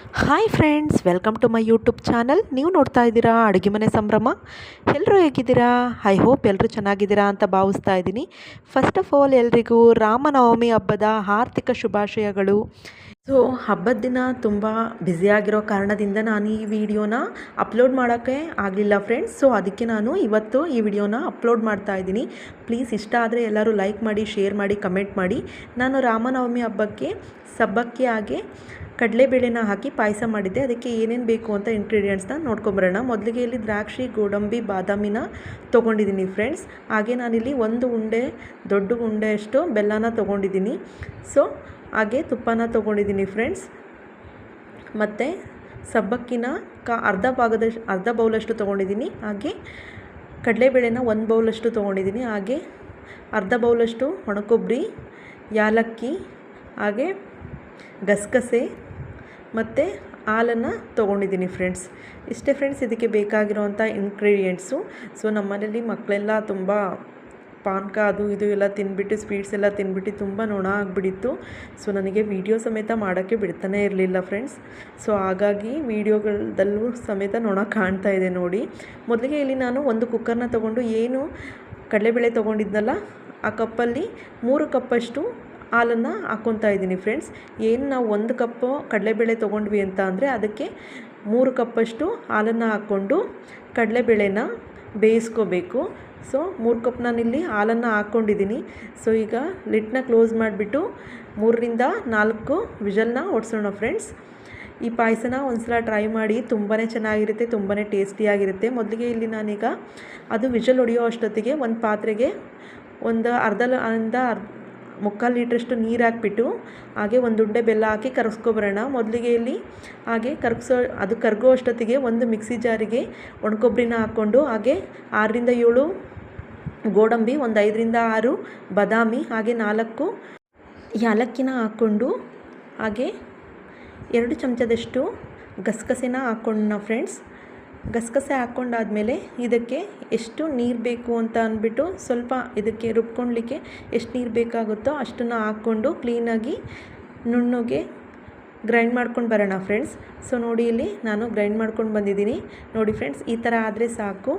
Hi friends, welcome to my YouTube channel. ನೀವು ನೋಡ್ತಾ ಇದ್ದೀರಾ ಅಡುಗೆ ಮನೆ ಸಂಭ್ರಮ. ಎಲ್ಲರೂ ಹೇಗಿದ್ದೀರಾ? ಐ ಹೋಪ್ ಎಲ್ಲರೂ ಚೆನ್ನಾಗಿದ್ದೀರಾ ಅಂತ ಭಾವಿಸ್ತಾ ಇದ್ದೀನಿ. ಫಸ್ಟ್ ಆಫ್ ಆಲ್ ಎಲ್ರಿಗೂ ರಾಮನವಮಿ ಹಬ್ಬದ ಆರ್ಥಿಕ ಶುಭಾಶಯಗಳು. ಸೊ ಹಬ್ಬದ ದಿನ ತುಂಬ ಬ್ಯುಸಿಯಾಗಿರೋ ಕಾರಣದಿಂದ ನಾನು ಈ ವಿಡಿಯೋನ ಅಪ್ಲೋಡ್ ಮಾಡೋಕ್ಕೆ ಆಗಲಿಲ್ಲ ಫ್ರೆಂಡ್ಸ್. ಸೊ ಅದಕ್ಕೆ ನಾನು ಇವತ್ತು ಈ ವಿಡಿಯೋನ ಅಪ್ಲೋಡ್ ಮಾಡ್ತಾ ಇದ್ದೀನಿ. ಪ್ಲೀಸ್ ಇಷ್ಟ ಆದರೆ ಎಲ್ಲರೂ ಲೈಕ್ ಮಾಡಿ, ಶೇರ್ ಮಾಡಿ, ಕಮೆಂಟ್ ಮಾಡಿ. ನಾನು ರಾಮನವಮಿ ಹಬ್ಬಕ್ಕೆ ಸಬ್ಬಕ್ಕಿ ಹಾಗೆ ಕಡಲೆಬೇಳೆನ ಹಾಕಿ ಪಾಯಸ ಮಾಡಿದ್ದೆ. ಅದಕ್ಕೆ ಏನೇನು ಬೇಕು ಅಂತ ಇಂಗ್ರೀಡಿಯೆಂಟ್ಸ್ನ ನೋಡ್ಕೊಂಬರೋಣ. ಮೊದಲಿಗೆ ಇಲ್ಲಿ ದ್ರಾಕ್ಷಿ, ಗೋಡಂಬಿ, ಬಾದಾಮಿನ ತೊಗೊಂಡಿದ್ದೀನಿ ಫ್ರೆಂಡ್ಸ್. ಹಾಗೆ ನಾನಿಲ್ಲಿ ಒಂದು ದೊಡ್ಡ ಉಂಡೆಯಷ್ಟು ಬೆಲ್ಲನ ತೊಗೊಂಡಿದ್ದೀನಿ. ಸೊ ಹಾಗೆ ತುಪ್ಪನ ತೊಗೊಂಡಿದ್ದೀನಿ ಫ್ರೆಂಡ್ಸ್. ಮತ್ತು ಸಬ್ಬಕ್ಕಿನ ಅರ್ಧ ಬೌಲಷ್ಟು ತೊಗೊಂಡಿದ್ದೀನಿ. ಹಾಗೆ ಕಡಲೆಬೇಳೆನ 1 ಬೌಲಷ್ಟು ತೊಗೊಂಡಿದ್ದೀನಿ. ಹಾಗೆ ಅರ್ಧ ಬೌಲಷ್ಟು ಒಣಕೊಬ್ಬರಿ, ಯಾಲಕ್ಕಿ, ಹಾಗೆ ಗಸಗಸೆ ಮತ್ತು ಹಾಲನ್ನು ತೊಗೊಂಡಿದ್ದೀನಿ ಫ್ರೆಂಡ್ಸ್. ಇಷ್ಟೇ ಫ್ರೆಂಡ್ಸ್ ಇದಕ್ಕೆ ಬೇಕಾಗಿರೋವಂಥ ಇಂಗ್ರೀಡಿಯೆಂಟ್ಸು. ಸೊ ನಮ್ಮನೇಲಿ ಮಕ್ಕಳೆಲ್ಲ ತುಂಬ ಪಾನಕ ಅದು ಇದು ಎಲ್ಲ ತಿಂದ್ಬಿಟ್ಟು, ಸ್ವೀಟ್ಸ್ ಎಲ್ಲ ತಿಂದ್ಬಿಟ್ಟು ತುಂಬ ನೊಣ ಆಗಿಬಿಟ್ಟಿತ್ತು. ಸೊ ನನಗೆ ವಿಡಿಯೋ ಸಮೇತ ಮಾಡೋಕ್ಕೆ ಬಿಡ್ತಾನೆ ಇರಲಿಲ್ಲ ಫ್ರೆಂಡ್ಸ್. ಸೊ ಹಾಗಾಗಿ ವಿಡಿಯೋಗಳದಲ್ಲೂ ಸಮೇತ ನೊಣ ಕಾಣ್ತಾ ಇದೆ ನೋಡಿ. ಮೊದಲಿಗೆ ಇಲ್ಲಿ ನಾನು ಒಂದು ಕುಕ್ಕರ್ನ ತೊಗೊಂಡು ಏನು ಕಡಲೆಬೇಳೆ ತೊಗೊಂಡಿದ್ನಲ್ಲ ಆ ಕಪ್ಪಲ್ಲಿ 3 ಕಪ್ಪಷ್ಟು ಹಾಲನ್ನು ಹಾಕ್ಕೊತಾ ಇದ್ದೀನಿ ಫ್ರೆಂಡ್ಸ್. ಏನು ನಾವು 1 ಕಪ್ಪು ಕಡಲೆಬೇಳೆ ತೊಗೊಂಡ್ವಿ ಅಂತ ಅಂದರೆ ಅದಕ್ಕೆ 3 ಕಪ್ಪಷ್ಟು ಹಾಲನ್ನು ಹಾಕ್ಕೊಂಡು ಕಡಲೆಬೇಳೆನ ಬೇಯಿಸ್ಕೋಬೇಕು. ಸೊ 3 ಕಪ್ ನಾನಿಲ್ಲಿ ಹಾಲನ್ನು ಹಾಕ್ಕೊಂಡಿದ್ದೀನಿ. ಸೊ ಈಗ ಲಿಡ್ನ ಕ್ಲೋಸ್ ಮಾಡಿಬಿಟ್ಟು 3ರಿಂದ 4 ವಿಷಲ್ನ ಹೊಡ್ಸೋಣ ಫ್ರೆಂಡ್ಸ್. ಈ ಪಾಯಸನ ಒಂದ್ಸಲ ಟ್ರೈ ಮಾಡಿ, ತುಂಬಾ ಚೆನ್ನಾಗಿರುತ್ತೆ, ತುಂಬಾ ಟೇಸ್ಟಿಯಾಗಿರುತ್ತೆ. ಮೊದಲಿಗೆ ಇಲ್ಲಿ ನಾನೀಗ ಅದು ವಿಷಲ್ ಹೊಡೆಯೋ ಅಷ್ಟೊತ್ತಿಗೆ ಒಂದು ಪಾತ್ರೆಗೆ ಒಂದು ಮುಕ್ಕಾಲು ಲೀಟ್ರಷ್ಟು ನೀರು ಹಾಕ್ಬಿಟ್ಟು ಹಾಗೆ 1 ಉಂಡೆ ಬೆಲ್ಲ ಹಾಕಿ ಕರಗಿಸ್ಕೊಬರೋಣ. ಮೊದಲಿಗೆ ಇಲ್ಲಿ ಹಾಗೆ ಅದು ಕರಗೋ ಅಷ್ಟೊತ್ತಿಗೆ ಒಂದು ಮಿಕ್ಸಿ ಜಾರಿಗೆ ಒಣಕೊಬ್ಬರಿನ ಹಾಕ್ಕೊಂಡು ಹಾಗೆ 6ರಿಂದ 7 ಗೋಡಂಬಿ, ಒಂದು 5ರಿಂದ 6 ಬಾದಾಮಿ, ಹಾಗೆ 4 ಯಾಲಕ್ಕಿನ ಹಾಕ್ಕೊಂಡು ಹಾಗೆ 2 ಚಮಚದಷ್ಟು ಗಸಗಸೆನ ಹಾಕ್ಕೊಂಡ ಫ್ರೆಂಡ್ಸ್. ಗಸಗಸೆ ಹಾಕ್ಕೊಂಡಾದಮೇಲೆ ಇದಕ್ಕೆ ಎಷ್ಟು ನೀರು ಬೇಕು ಅಂತ ಅಂದ್ಬಿಟ್ಟು ಸ್ವಲ್ಪ ಇದಕ್ಕೆ ರುಬ್ಕೊಳ್ಳಿಕ್ಕೆ ಎಷ್ಟು ನೀರು ಬೇಕಾಗುತ್ತೋ ಅಷ್ಟನ್ನು ಹಾಕ್ಕೊಂಡು ಕ್ಲೀನಾಗಿ ನುಣ್ಣಗೆ ಗ್ರೈಂಡ್ ಮಾಡ್ಕೊಂಡು ಬರೋಣ ಫ್ರೆಂಡ್ಸ್. ಸೊ ನೋಡಿ ಇಲ್ಲಿ ನಾನು ಗ್ರೈಂಡ್ ಮಾಡ್ಕೊಂಡು ಬಂದಿದ್ದೀನಿ ನೋಡಿ ಫ್ರೆಂಡ್ಸ್, ಈ ಥರ ಆದರೆ ಸಾಕು.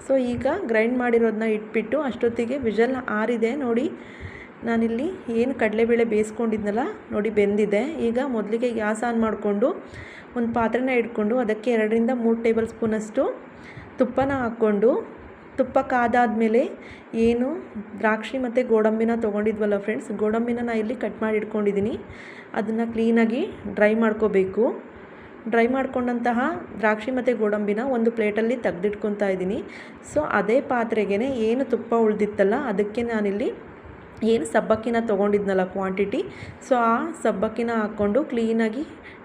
ಸೊ ಈಗ ಗ್ರೈಂಡ್ ಮಾಡಿರೋದನ್ನ ಇಟ್ಬಿಟ್ಟು ಅಷ್ಟೊತ್ತಿಗೆ ವಿಷಲ್ ಆರಿದೆ ನೋಡಿ. ನಾನಿಲ್ಲಿ ಏನು ಕಡಲೆಬೇಳೆ ಬೇಯಿಸ್ಕೊಂಡಿದ್ನಲ್ಲ ನೋಡಿ ಬೆಂದಿದೆ. ಈಗ ಮೊದಲಿಗೆ ಗ್ಯಾಸ್ ಆನ್ ಮಾಡಿಕೊಂಡು ಒಂದು ಪಾತ್ರೆನ ಇಟ್ಕೊಂಡು ಅದಕ್ಕೆ 2ರಿಂದ 3 ಟೇಬಲ್ ಸ್ಪೂನಷ್ಟು ತುಪ್ಪನ ಹಾಕ್ಕೊಂಡು, ತುಪ್ಪ ಕಾದಾದಮೇಲೆ ಏನು ದ್ರಾಕ್ಷಿ ಮತ್ತು ಗೋಡಂಬಿನ ತೊಗೊಂಡಿದ್ವಲ್ಲ ಫ್ರೆಂಡ್ಸ್, ಗೋಡಂಬಿನ ನಾನು ಇಲ್ಲಿ ಕಟ್ ಮಾಡಿ ಇಟ್ಕೊಂಡಿದ್ದೀನಿ. ಅದನ್ನು ಕ್ಲೀನಾಗಿ ಡ್ರೈ ಮಾಡ್ಕೋಬೇಕು. ಡ್ರೈ ಮಾಡ್ಕೊಂಡಂತಹ ದ್ರಾಕ್ಷಿ ಮತ್ತು ಗೋಡಂಬಿನ ಒಂದು ಪ್ಲೇಟಲ್ಲಿ ತೆಗೆದಿಟ್ಕೊತಾ ಇದ್ದೀನಿ. ಸೊ ಅದೇ ಪಾತ್ರೆಗೆ ಏನು ತುಪ್ಪ ಉಳಿದಿತ್ತಲ್ಲ ಅದಕ್ಕೆ ನಾನಿಲ್ಲಿ ಏನು ಸಬ್ಬಕ್ಕಿನ ತೊಗೊಂಡಿದ್ನಲ್ಲ ಕ್ವಾಂಟಿಟಿ, ಸೊ ಆ ಸಬ್ಬಕ್ಕಿನ ಹಾಕ್ಕೊಂಡು ಕ್ಲೀನಾಗಿ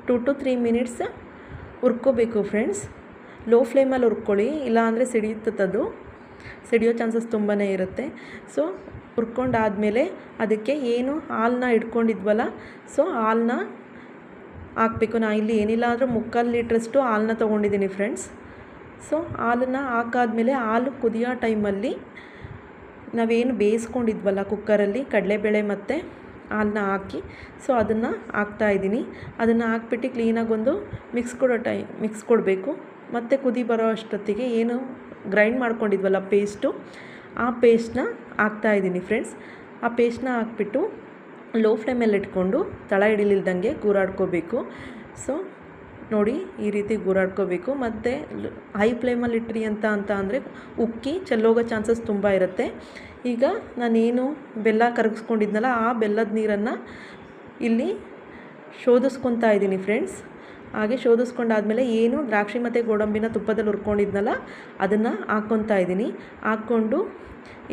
2 to 3 ಮಿನಿಟ್ಸ್ ಹುರ್ಕೋಬೇಕು ಫ್ರೆಂಡ್ಸ್. ಲೋ ಫ್ಲೇಮಲ್ಲಿ ಹುರ್ಕೊಳ್ಳಿ, ಇಲ್ಲಾಂದರೆ ಸಿಡಿಯುತ್ತದು, ಸಿಡಿಯೋ ಚಾನ್ಸಸ್ ತುಂಬಾ ಇರುತ್ತೆ. ಸೊ ಹುರ್ಕೊಂಡಾದಮೇಲೆ ಅದಕ್ಕೆ ಏನು ಹಾಲನ್ನ ಇಟ್ಕೊಂಡಿದ್ವಲ್ಲ, ಸೊ ಹಾಲನ್ನ ಹಾಕಬೇಕು. ನಾನು ಇಲ್ಲಿ ಏನಿಲ್ಲ ಅಂದರೂ ಮುಕ್ಕಾಲು ಲೀಟ್ರಷ್ಟು ಹಾಲನ್ನ ತೊಗೊಂಡಿದ್ದೀನಿ ಫ್ರೆಂಡ್ಸ್. ಸೊ ಹಾಲನ್ನು ಹಾಕಾದ್ಮೇಲೆ ಹಾಲು ಕುದಿಯೋ ಟೈಮಲ್ಲಿ ನಾವೇನು ಬೇಯಿಸ್ಕೊಂಡಿದ್ವಲ್ಲ ಕುಕ್ಕರಲ್ಲಿ ಕಡಲೆಬೇಳೆ ಮತ್ತು ಹಾಲನ್ನ ಹಾಕಿ, ಸೊ ಅದನ್ನು ಹಾಕ್ತಾಯಿದ್ದೀನಿ. ಅದನ್ನು ಹಾಕ್ಬಿಟ್ಟು ಕ್ಲೀನಾಗಿ ಒಂದು ಮಿಕ್ಸ್ ಕೊಡಬೇಕು. ಮತ್ತು ಕುದಿ ಬರೋ ಅಷ್ಟೊತ್ತಿಗೆ ಏನು ಗ್ರೈಂಡ್ ಮಾಡ್ಕೊಂಡಿದ್ವಲ್ಲ ಪೇಸ್ಟು, ಆ ಪೇಸ್ಟನ್ನ ಹಾಕ್ತಾಯಿದ್ದೀನಿ ಫ್ರೆಂಡ್ಸ್. ಆ ಪೇಸ್ಟನ್ನ ಹಾಕ್ಬಿಟ್ಟು ಲೋ ಫ್ಲೇಮಲ್ಲಿ ಇಟ್ಕೊಂಡು ತಳ ಹಿಡಿಲಿಲ್ದಂಗೆ ಗೂರಾಡ್ಕೋಬೇಕು. ಸೊ ನೋಡಿ ಈ ರೀತಿ ಗೂರಾಡ್ಕೋಬೇಕು. ಮತ್ತು ಹೈ ಫ್ಲೇಮಲ್ಲಿ ಇಟ್ರಿ ಅಂತ ಅಂದರೆ ಉಕ್ಕಿ ಚೆಲ್ಲೋಗೋ ಚಾನ್ಸಸ್ ತುಂಬ ಇರುತ್ತೆ. ಈಗ ನಾನೇನು ಬೆಲ್ಲ ಕರಗಿಸ್ಕೊಂಡಿದ್ನಲ್ಲ ಆ ಬೆಲ್ಲದ ನೀರನ್ನು ಇಲ್ಲಿ ಶೋಧಿಸ್ಕೊತಾ ಇದ್ದೀನಿ ಫ್ರೆಂಡ್ಸ್. ಹಾಗೆ ಶೋಧಿಸ್ಕೊಂಡಾದ್ಮೇಲೆ ಏನು ದ್ರಾಕ್ಷಿ ಮತ್ತು ಗೋಡಂಬಿನ ತುಪ್ಪದಲ್ಲಿ ಹುರ್ಕೊಂಡಿದ್ನಲ್ಲ ಅದನ್ನು ಹಾಕ್ಕೊತಾ ಇದ್ದೀನಿ. ಹಾಕ್ಕೊಂಡು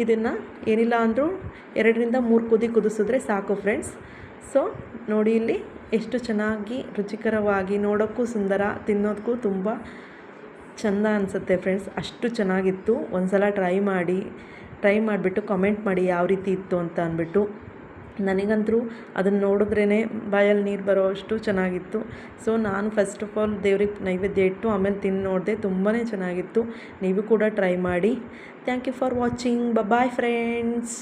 ಇದನ್ನು ಏನಿಲ್ಲ ಅಂದರೂ 2ರಿಂದ 3 ಕುದಿಸಿದ್ರೆ ಸಾಕು ಫ್ರೆಂಡ್ಸ್. ಸೊ ನೋಡಿ ಇಲ್ಲಿ ಎಷ್ಟು ಚೆನ್ನಾಗಿ ರುಚಿಕರವಾಗಿ, ನೋಡೋಕ್ಕೂ ಸುಂದರ, ತಿನ್ನೋದಕ್ಕೂ ತುಂಬ ಚೆಂದ ಅನಿಸುತ್ತೆ ಫ್ರೆಂಡ್ಸ್. ಅಷ್ಟು ಚೆನ್ನಾಗಿತ್ತು. ಒಂದ್ಸಲ ಟ್ರೈ ಮಾಡಿಬಿಟ್ಟು ಕಮೆಂಟ್ ಮಾಡಿ ಯಾವ ರೀತಿ ಇತ್ತು ಅಂತ ಅಂದ್ಬಿಟ್ಟು. ನನಗಂತೂ ಅದನ್ನು ನೋಡಿದ್ರೇ ಬಾಯಲ್ಲಿ ನೀರು ಬರೋ ಅಷ್ಟು ಚೆನ್ನಾಗಿತ್ತು. ಸೊ ನಾನು ಫಸ್ಟ್ ಆಫ್ ಆಲ್ ದೇವ್ರಿಗೆ ನೈವೇದ್ಯ ಇಟ್ಟು ಆಮೇಲೆ ತಿಂದು ನೋಡಿದೆ, ತುಂಬಾ ಚೆನ್ನಾಗಿತ್ತು. ನೀವು ಕೂಡ ಟ್ರೈ ಮಾಡಿ. Thank you for watching. Bye friends.